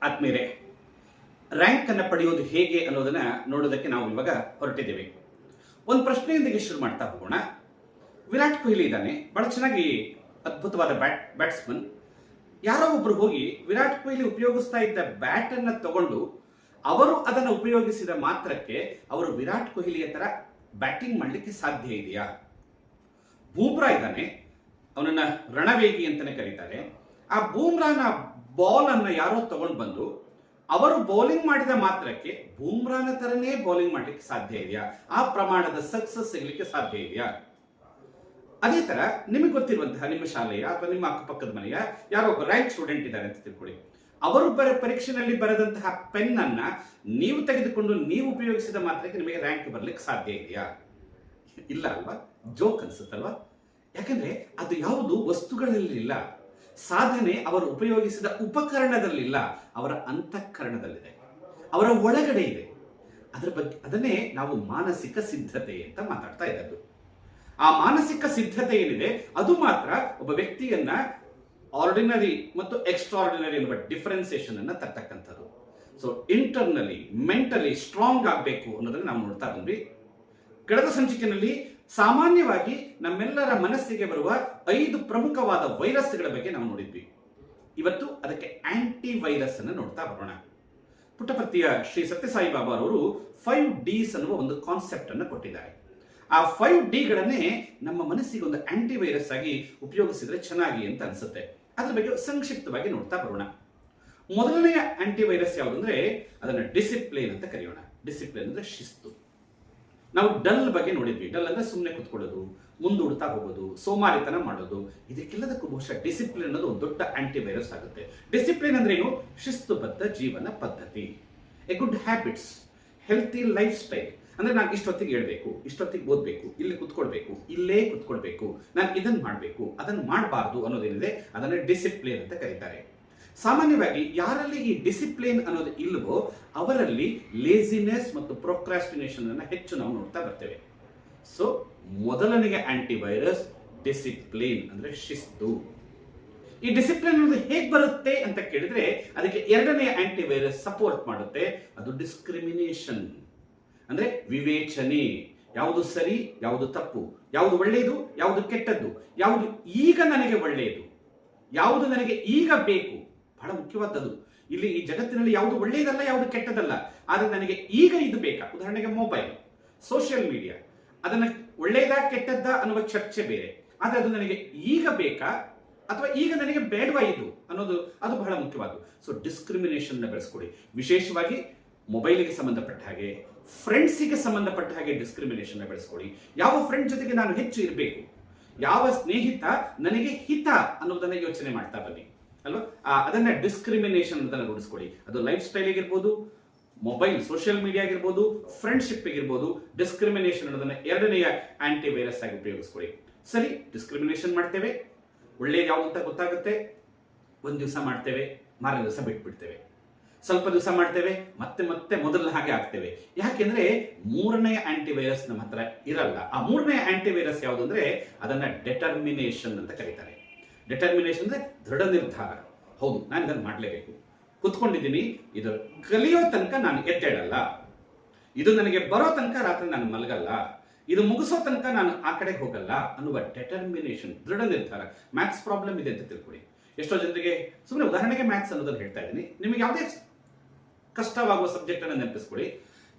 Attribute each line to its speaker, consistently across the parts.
Speaker 1: ಆತ್ಮೀಯರೇ, ರ್ಯಾಂಕ್ ಅನ್ನು ಪಡೆಯೋದು ಹೇಗೆ ಅನ್ನೋದನ್ನ ನೋಡೋದಕ್ಕೆ ನಾವು ಇವಾಗ ಹೊರಟಿದ್ದೇವೆ. ಒಂದು ಪ್ರಶ್ನೆಯೊಂದಿಗೆ ಶುರು ಮಾಡ್ತಾ ಹೋಗೋಣ. ವಿರಾಟ್ ಕೊಹ್ಲಿ ಇದ್ದಾನೆ, ಬಹಳ ಚೆನ್ನಾಗಿ ಅದ್ಭುತವಾದ ಬ್ಯಾಟ್ಸ್ಮನ್. ಯಾರೋ ಒಬ್ರು ಹೋಗಿ ವಿರಾಟ್ ಕೊಹ್ಲಿ ಉಪಯೋಗಿಸ್ತಾ ಇದ್ದ ಬ್ಯಾಟ್ ಅನ್ನ ತಗೊಂಡು ಅವರು ಅದನ್ನು ಉಪಯೋಗಿಸಿದ ಮಾತ್ರಕ್ಕೆ ಅವರು ವಿರಾಟ್ ಕೊಹ್ಲಿಯ ತರ ಬ್ಯಾಟಿಂಗ್ ಮಾಡಲಿಕ್ಕೆ ಸಾಧ್ಯ ಇದೆಯಾ? ಬೂಮ್ರಾ ಇದ್ದಾನೆ, ಅವನನ್ನ ರಣವೇಗಿ ಅಂತಾನೆ ಕರೀತಾರೆ. ಆ ಬೂಮ್ರಾನ ಬಾಲ್ ಅನ್ನ ಯಾರೋ ತಗೊಂಡು ಬಂದು ಅವರು ಬೌಲಿಂಗ್ ಮಾಡಿದ ಮಾತ್ರಕ್ಕೆ ಬೂಮ್ರಾನ ತರನೇ ಬೌಲಿಂಗ್ ಮಾಡ್ಲಿಕ್ಕೆ ಸಾಧ್ಯ ಇದೆಯಾ? ಆ ಪ್ರಮಾಣದ ಸಕ್ಸಸ್ ಸಿಗಲಿಕ್ಕೆ ಸಾಧ್ಯ ಇದೆಯಾ? ಅದೇ ತರ ನಿಮಗೆ ಗೊತ್ತಿರುವಂತಹ ನಿಮ್ಮ ಶಾಲೆಯ ಅಥವಾ ನಿಮ್ಮ ಅಕ್ಕಪಕ್ಕದ ಮನೆಯ ಯಾರೋ ಒಬ್ಬ ರ್ಯಾಂಕ್ ಸ್ಟೂಡೆಂಟ್ ಇದ್ದಾರೆ ಅಂತ ತಿಳ್ಕೊಳ್ಳಿ. ಅವರು ಪರೀಕ್ಷೆಯಲ್ಲಿ ಬರೆದಂತಹ ಪೆನ್ ಅನ್ನ ನೀವು ತೆಗೆದುಕೊಂಡು ನೀವು ಉಪಯೋಗಿಸಿದ ಮಾತ್ರಕ್ಕೆ ನಿಮಗೆ ರ್ಯಾಂಕ್ ಬರ್ಲಿಕ್ಕೆ ಸಾಧ್ಯ ಇದೆಯಾ? ಇಲ್ಲ ಅಲ್ವಾ? ಜೋಕ್ ಅನ್ಸುತ್ತಲ್ವಾ? ಯಾಕಂದ್ರೆ ಅದು ಯಾವುದು ವಸ್ತುಗಳಲ್ಲಿಲ್ಲ. ಸಾಧನೆ ಅವರು ಉಪಯೋಗಿಸಿದ ಉಪಕರಣದಲ್ಲಿಲ್ಲ, ಅವರ ಅಂತಃಕರಣದಲ್ಲಿದೆ, ಅವರ ಒಳಗಡೆ ಇದೆ. ಅದರ ಬಗ್ಗೆ ಅದನ್ನೇ ನಾವು ಮಾನಸಿಕ ಸಿದ್ಧತೆ ಅಂತ ಮಾತಾಡ್ತಾ ಇದ್ದದ್ದು. ಆ ಮಾನಸಿಕ ಸಿದ್ಧತೆ ಏನಿದೆ ಅದು ಮಾತ್ರ ಒಬ್ಬ ವ್ಯಕ್ತಿಯನ್ನ ಆರ್ಡಿನರಿ ಮತ್ತು ಎಕ್ಸ್ಟ್ರಾರ್ಡಿನರಿ ಎನ್ನುವ ಡಿಫರೆನ್ಸಿಯೇಷನ್ ಅನ್ನ ತರ್ತಕ್ಕಂಥದ್ದು. ಸೊ ಇಂಟರ್ನಲಿ ಮೆಂಟಲಿ ಸ್ಟ್ರಾಂಗ್ ಆಗಬೇಕು ಅನ್ನೋದನ್ನ ನಾವು ನೋಡ್ತಾ ಬಂದ್ವಿ. ಕಳೆದ ಸಂಚಿಕೆಯಲ್ಲಿ ಸಾಮಾನ್ಯವಾಗಿ ನಮ್ಮೆಲ್ಲರ ಮನಸ್ಸಿಗೆ ಬರುವ 5 ಪ್ರಮುಖವಾದ ವೈರಸ್ಗಳ ಬಗ್ಗೆ ನಾವು ನೋಡಿದ್ವಿ. ಇವತ್ತು ಅದಕ್ಕೆ ಆಂಟಿ ವೈರಸ್ ಅನ್ನು ನೋಡ್ತಾ ಬರೋಣ. ಪುಟ್ಟಪರ್ತಿಯ ಶ್ರೀ ಸತ್ಯಸಾಯಿ ಬಾಬಾ ಅವರು 5Ds ಅನ್ನುವ ಒಂದು ಕಾನ್ಸೆಪ್ಟ್ ಅನ್ನು ಕೊಟ್ಟಿದ್ದಾರೆ. ಆ 5Dಗಳನ್ನೇ ನಮ್ಮ ಮನಸ್ಸಿಗೆ ಒಂದು ಆಂಟಿ ವೈರಸ್ ಆಗಿ ಉಪಯೋಗಿಸಿದ್ರೆ ಚೆನ್ನಾಗಿ ಅಂತ ಅನ್ಸುತ್ತೆ. ಅದ್ರ ಬಗ್ಗೆ ಸಂಕ್ಷಿಪ್ತವಾಗಿ ನೋಡ್ತಾ ಬರೋಣ. ಮೊದಲನೆಯ ಆಂಟಿ ವೈರಸ್ ಯಾವುದಂದ್ರೆ ಅದನ್ನ ಡಿಸಿಪ್ಲಿನ್ ಅಂತ ಕರೆಯೋಣ. ಡಿಸಿಪ್ಲಿನ್ ಅಂದ್ರೆ ಶಿಸ್ತು. ನಾವು ಡಲ್ ಬಗ್ಗೆ ನೋಡಿದ್ವಿ. ಡಲ್ ಅಂದ್ರೆ ಸುಮ್ಮನೆ ಕುತ್ಕೊಳ್ಳೋದು, ಮುಂದೂಡ್ತಾ ಹೋಗೋದು, ಸೋಮಾರಿತನ ಮಾಡೋದು. ಇದಕ್ಕೆಲ್ಲದಕ್ಕೂ ಬಹುಶಃ ಡಿಸಿಪ್ಲಿನ್ ಅನ್ನೋದು ಒಂದು ದೊಡ್ಡ ಆಂಟಿ ವೈರಸ್ ಆಗುತ್ತೆ. ಡಿಸಿಪ್ಲಿನ್ ಅಂದ್ರೆ ಏನು? ಶಿಸ್ತುಬದ್ಧ ಜೀವನ ಪದ್ಧತಿ, A good habits, healthy life style. ಅಂದ್ರೆ ನಾನು ಇಷ್ಟೊತ್ತಿಗೆ ಹೇಳ್ಬೇಕು, ಇಷ್ಟೊತ್ತಿಗೆ ಓದ್ಬೇಕು, ಇಲ್ಲಿ ಕುತ್ಕೊಳ್ಬೇಕು, ಇಲ್ಲೇ ಕುತ್ಕೊಳ್ಬೇಕು, ನಾನು ಇದನ್ನ ಮಾಡಬೇಕು, ಅದನ್ನ ಮಾಡಬಾರ್ದು ಅನ್ನೋದೇನಿದೆ ಅದನ್ನ ಡಿಸಿಪ್ಲಿನ್ ಅಂತ ಕರೀತಾರೆ. ಸಾಮಾನ್ಯವಾಗಿ ಯಾರಲ್ಲಿ ಈ ಡಿಸಿಪ್ಲಿನ್ ಅನ್ನೋದು ಇಲ್ಲವೋ ಅವರಲ್ಲಿ ಲೇಸಿನೆಸ್ ಮತ್ತು ಪ್ರೊಕ್ರಾಸ್ಟಿನೇಷನ್ ಅನ್ನ ಹೆಚ್ಚು ನಾವು ನೋಡ್ತಾ ಬರ್ತೇವೆ. ಸೊ ಮೊದಲನೆಯ ಆಂಟಿ ವೈರಸ್ ಡಿಸಿಪ್ಲಿನ್ ಅಂದ್ರೆ ಶಿಸ್ತು. ಈ ಡಿಸಿಪ್ಲಿನ್ ಅನ್ನೋದು ಹೇಗೆ ಬರುತ್ತೆ ಅಂತ ಕೇಳಿದ್ರೆ ಅದಕ್ಕೆ ಎರಡನೆಯ ಆಂಟಿ ವೈರಸ್ ಸಪೋರ್ಟ್ ಮಾಡುತ್ತೆ. ಅದು ಡಿಸ್ಕ್ರಿಮಿನೇಷನ್ ಅಂದ್ರೆ ವಿವೇಚನೆ. ಯಾವುದು ಸರಿ, ಯಾವುದು ತಪ್ಪು, ಯಾವುದು ಒಳ್ಳೆಯದು, ಯಾವುದು ಕೆಟ್ಟದ್ದು, ಯಾವುದು ಈಗ ನನಗೆ ಒಳ್ಳೆಯದು, ಯಾವುದು ನನಗೆ ಈಗ ಬೇಕು, ಬಹಳ ಮುಖ್ಯವಾದದ್ದು. ಇಲ್ಲಿ ಈ ಜಗತ್ತಿನಲ್ಲಿ ಯಾವುದು ಒಳ್ಳೆಯದಲ್ಲ, ಯಾವುದು ಕೆಟ್ಟದಲ್ಲ, ಆದ್ರೆ ನನಗೆ ಈಗ ಇದು ಬೇಕಾ. ಉದಾಹರಣೆಗೆ ಮೊಬೈಲ್, ಸೋಷಿಯಲ್ ಮೀಡಿಯಾ, ಅದನ್ನ ಒಳ್ಳೆಯದಾ ಕೆಟ್ಟದ್ದ ಅನ್ನುವ ಚರ್ಚೆ ಬೇರೆ. ಆದ್ರೆ ಅದು ನನಗೆ ಈಗ ಬೇಕಾ ಅಥವಾ ಈಗ ನನಗೆ ಬೇಡವಾ ಇದು ಅನ್ನೋದು ಅದು ಬಹಳ ಮುಖ್ಯವಾದ್ದು. ಸೊ ಡಿಸ್ಕ್ರಿಮಿನೇಷನ್ ಬೆಳೆಸ್ಕೊಡಿ. ವಿಶೇಷವಾಗಿ ಮೊಬೈಲಿಗೆ ಸಂಬಂಧಪಟ್ಟ ಹಾಗೆ, ಫ್ರೆಂಡ್ಸಿಗೆ ಸಂಬಂಧಪಟ್ಟ ಹಾಗೆ ಡಿಸ್ಕ್ರಿಮಿನೇಷನ್ ಬೆಳೆಸ್ಕೊಡಿ. ಯಾವ ಫ್ರೆಂಡ್ ಜೊತೆಗೆ ನಾನು ಹೆಚ್ಚು ಇರಬೇಕು, ಯಾವ ಸ್ನೇಹಿತ ನನಗೆ ಹಿತ ಅನ್ನೋದನ್ನ ಯೋಚನೆ ಮಾಡ್ತಾ ಬನ್ನಿ ಅಲ್ವಾ. ಅದನ್ನ ಡಿಸ್ಕ್ರಿಮಿನೇಷನ್ ಅದನ್ನ ರೂಢಿಸ್ಕೊಡಿ. ಅದು ಲೈಫ್ ಸ್ಟೈಲ್ ಆಗಿರ್ಬೋದು, ಮೊಬೈಲ್ ಸೋಷಿಯಲ್ ಮೀಡಿಯಾ ಆಗಿರ್ಬೋದು, ಫ್ರೆಂಡ್ಶಿಪ್ ಆಗಿರ್ಬೋದು. ಡಿಸ್ಕ್ರಿಮಿನೇಷನ್ ಅನ್ನೋದನ್ನ ಎರಡನೆಯ ಆಂಟಿ ವೈರಸ್ ಆಗಿ ಉಪಯೋಗಿಸ್ಕೊಡಿ. ಸರಿ, ಡಿಸ್ಕ್ರಿಮಿನೇಷನ್ ಮಾಡ್ತೇವೆ, ಒಳ್ಳೇದು ಯಾವುದು ಅಂತ ಗೊತ್ತಾಗುತ್ತೆ, ಒಂದ್ ದಿವಸ ಮಾಡ್ತೇವೆ, ಮಾರನೇ ದಿವಸ ಬಿಟ್ಬಿಡ್ತೇವೆ, ಸ್ವಲ್ಪ ದಿವಸ ಮಾಡ್ತೇವೆ, ಮತ್ತೆ ಮತ್ತೆ ಮೊದಲ ಹಾಗೆ ಆಗ್ತೇವೆ. ಯಾಕೆಂದ್ರೆ ಮೂರನೆಯ ಆಂಟಿ ವೈರಸ್ ನಮ್ಮ ಹತ್ರ ಇರಲ್ಲ. ಆ ಮೂರನೆಯ ಆಂಟಿ ವೈರಸ್ ಯಾವುದು ಅಂದ್ರೆ ಅದನ್ನ ಡೆಟರ್ಮಿನೇಷನ್ ಅಂತ ಕರೀತಾರೆ. ಡೆಟರ್ಮಿನೇಷನ್ ಅಂದ್ರೆ ದೃಢ ನಿರ್ಧಾರ. ಹೌದು, ನಾನು ಇದನ್ನು ಮಾಡಲೇಬೇಕು, ಕುತ್ಕೊಂಡಿದ್ದೀನಿ, ಇದು ಕಲಿಯೋ ತನಕ ನಾನು ಎದ್ದೇಳಲ್ಲ, ಇದು ನನಗೆ ಬರೋ ತನಕ ರಾತ್ರಿ ನಾನು ಮಲಗಲ್ಲ, ಇದು ಮುಗಿಸೋ ತನಕ ನಾನು ಆ ಕಡೆ ಹೋಗಲ್ಲ ಅನ್ನುವ ಡೆಟರ್ಮಿನೇಷನ್, ದೃಢ ನಿರ್ಧಾರ. ಮ್ಯಾಥ್ಸ್ ಪ್ರಾಬ್ಲಮ್ ಇದೆ ಅಂತ ತಿಳ್ಕೊಳ್ಳಿ. ಎಷ್ಟೋ ಜನರಿಗೆ ಸುಮ್ಮನೆ ಉದಾಹರಣೆಗೆ ಮ್ಯಾಥ್ಸ್ ಅನ್ನೋದನ್ನು ಹೇಳ್ತಾ ಇದ್ದೀನಿ. ನಿಮಗೆ ಯಾವುದೇ ಕಷ್ಟವಾಗುವ ಸಬ್ಜೆಕ್ಟ್ ಅನ್ನು ನೆನಪಿಸ್ಕೊಳ್ಳಿ.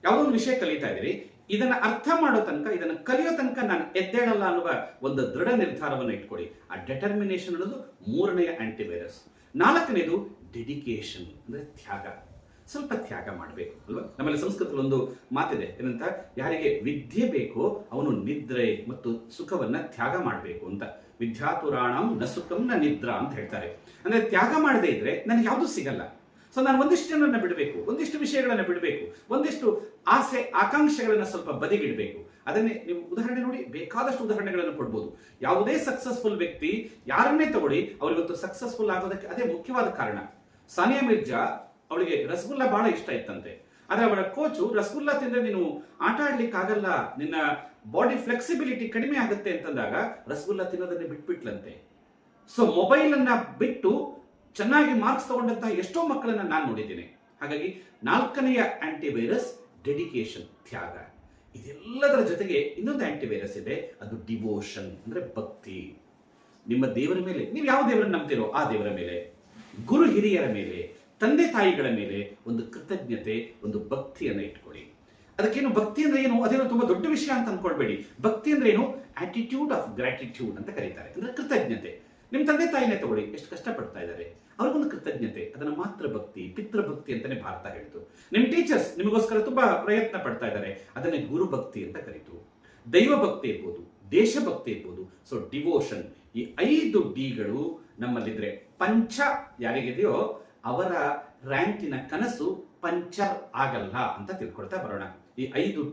Speaker 1: ಯಾವುದೋ ಒಂದು ವಿಷಯ ಕಲಿತಾ ಇದ್ದೀರಿ, ಇದನ್ನ ಅರ್ಥ ಮಾಡೋ ತನಕ, ಇದನ್ನ ಕಲಿಯೋ ತನಕ ನಾನು ಎದ್ದೇಳಲ್ಲ ಅನ್ನುವ ಒಂದು ದೃಢ ನಿರ್ಧಾರವನ್ನು ಇಟ್ಕೊಳ್ಳಿ. ಆ ಡೆಟರ್ಮಿನೇಷನ್ ಅನ್ನೋದು ಮೂರನೆಯ ಆಂಟಿ ವೈರಸ್. ನಾಲ್ಕನೇದು ಡೆಡಿಕೇಶನ್ ಅಂದ್ರೆ ತ್ಯಾಗ. ಸ್ವಲ್ಪ ತ್ಯಾಗ ಮಾಡಬೇಕು ಅಲ್ವಾ. ನಮ್ಮಲ್ಲಿ ಸಂಸ್ಕೃತದಲ್ಲಿ ಒಂದು ಮಾತಿದೆ, ಏನಂತ, ಯಾರಿಗೆ ವಿದ್ಯೆ ಬೇಕೋ ಅವನು ನಿದ್ರೆ ಮತ್ತು ಸುಖವನ್ನ ತ್ಯಾಗ ಮಾಡಬೇಕು ಅಂತ. ವಿದ್ಯಾತುರಾಣಂ ನ ಸುಖಂ ನ ನಿದ್ರಾ ಅಂತ ಹೇಳ್ತಾರೆ. ಅಂದ್ರೆ ತ್ಯಾಗ ಮಾಡದೇ ಇದ್ರೆ ನನಗೆ ಯಾವುದು ಸಿಗಲ್ಲ. ಸೊ ನಾನು ಒಂದಿಷ್ಟು ಜನರನ್ನ ಬಿಡಬೇಕು, ಒಂದಿಷ್ಟು ವಿಷಯಗಳನ್ನ ಬಿಡಬೇಕು, ಒಂದಿಷ್ಟು ಆಸೆ ಆಕಾಂಕ್ಷೆಗಳನ್ನ ಸ್ವಲ್ಪ ಬದಿಗಿಡಬೇಕು. ಅದನ್ನೇ ನೀವು ಉದಾಹರಣೆ ನೋಡಿ, ಬೇಕಾದಷ್ಟು ಉದಾಹರಣೆಗಳನ್ನು ಕೊಡ್ಬೋದು. ಯಾವುದೇ ಸಕ್ಸಸ್ಫುಲ್ ವ್ಯಕ್ತಿ ಯಾರನ್ನೇ ತಗೊಳ್ಳಿ, ಅವರಿವತ್ತು ಸಕ್ಸಸ್ಫುಲ್ ಆಗೋದಕ್ಕೆ ಅದೇ ಮುಖ್ಯವಾದ ಕಾರಣ. ಸಾನಿಯಾ ಮಿರ್ಜಾ, ಅವಳಿಗೆ ರಸಗುಲ್ಲ ಬಹಳ ಇಷ್ಟ ಇತ್ತಂತೆ. ಆದ್ರೆ ಅವಳ ಕೋಚು ರಸಗುಲ್ಲ ತಿಂದ್ರೆ ನೀನು ಆಟ ಆಡ್ಲಿಕ್ಕೆ ಆಗಲ್ಲ, ನಿನ್ನ ಬಾಡಿ ಫ್ಲೆಕ್ಸಿಬಿಲಿಟಿ ಕಡಿಮೆ ಆಗುತ್ತೆ ಅಂತಂದಾಗ ರಸಗುಲ್ಲ ತಿನ್ನೋದನ್ನೇ ಬಿಟ್ಬಿಟ್ಲಂತೆ. ಸೊ ಮೊಬೈಲ್ ಅನ್ನ ಬಿಟ್ಟು ಚೆನ್ನಾಗಿ ಮಾರ್ಕ್ಸ್ ತಗೊಂಡಂತಹ ಎಷ್ಟೋ ಮಕ್ಕಳನ್ನ ನಾನು ನೋಡಿದ್ದೇನೆ. ಹಾಗಾಗಿ 4ನೆಯ ಆಂಟಿವೈರಸ್ ಡೆಡಿಕೇಶನ್, ತ್ಯಾಗ. ಇದೆಲ್ಲದರ ಜೊತೆಗೆ ಇನ್ನೊಂದು ಆಂಟಿವೈರಸ್ ಇದೆ, ಅದು ಡಿವೋಷನ್, ಅಂದ್ರೆ ಭಕ್ತಿ. ನಿಮ್ಮ ದೇವರ ಮೇಲೆ, ನೀವು ಯಾವ ದೇವರನ್ನು ನಂಬ್ತಿರೋ ಆ ದೇವರ ಮೇಲೆ, ಗುರು ಹಿರಿಯರ ಮೇಲೆ, ತಂದೆ ತಾಯಿಗಳ ಮೇಲೆ ಒಂದು ಕೃತಜ್ಞತೆ, ಒಂದು ಭಕ್ತಿಯನ್ನು ಇಟ್ಕೊಳ್ಳಿ. ಅದಕ್ಕೇನು ಭಕ್ತಿ ಅಂದ್ರೆ ಏನು, ಅದೇನು ತುಂಬಾ ದೊಡ್ಡ ವಿಷಯ ಅಂತ ಅನ್ಕೊಳ್ಬೇಡಿ. ಭಕ್ತಿ ಅಂದ್ರೆ ಏನು, ಆಟಿಟ್ಯೂಡ್ ಆಫ್ ಗ್ರಾಟಿಟ್ಯೂಡ್ ಅಂತ ಕರೀತಾರೆ. ಅಂದ್ರೆ ಕೃತಜ್ಞತೆ. ನಿಮ್ಮ ತಂದೆ ತಾಯಿನೇ ತಗೊಳ್ಳಿ, ಎಷ್ಟು ಕಷ್ಟಪಡ್ತಾ ಇದ್ದಾರೆ, ಅವ್ರಿಗೊಂದು ಕೃತಜ್ಞತೆ, ಅದನ್ನ ಮಾತ್ರ ಭಕ್ತಿ, ಪಿತೃಭಕ್ತಿ ಅಂತಾನೆ ಭಾರತ ಹೇಳ್ತು. ನಿಮ್ಮ ಟೀಚರ್ಸ್ ನಿಮಗೋಸ್ಕರ ತುಂಬಾ ಪ್ರಯತ್ನ ಪಡ್ತಾ ಇದ್ದಾರೆ, ಅದನ್ನೇ ಗುರು ಭಕ್ತಿ ಅಂತ ಕರೀತು. ದೈವ ಭಕ್ತಿ ಇರ್ಬೋದು, ದೇಶಭಕ್ತಿ ಇರ್ಬೋದು. ಸೊ ಡಿವೋಷನ್, ಈ 5 ಡಿಗಳು ನಮ್ಮಲ್ಲಿದ್ರೆ ಪಂಚ ಯಾರಿಗಿದೆಯೋ ಅವರ ರ್ಯಾಂಕಿನ ಕನಸು ಪಂಚರ್ ಆಗಲ್ಲ ಅಂತ ತಿಳ್ಕೊಳ್ತಾ ಬರೋಣ. ಈ 5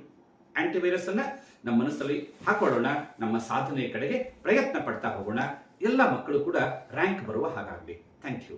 Speaker 1: ಆಂಟಿವೈರಸ್ ಅನ್ನ ನಮ್ಮ ಮನಸ್ಸಲ್ಲಿ ಹಾಕೊಳ್ಳೋಣ, ನಮ್ಮ ಸಾಧನೆಯ ಕಡೆಗೆ ಪ್ರಯತ್ನ ಪಡ್ತಾ ಹೋಗೋಣ. ಎಲ್ಲ ಮಕ್ಕಳು ಕೂಡ ರ್ಯಾಂಕ್ ಬರುವ ಹಾಗಾಗಲಿ. Thank you.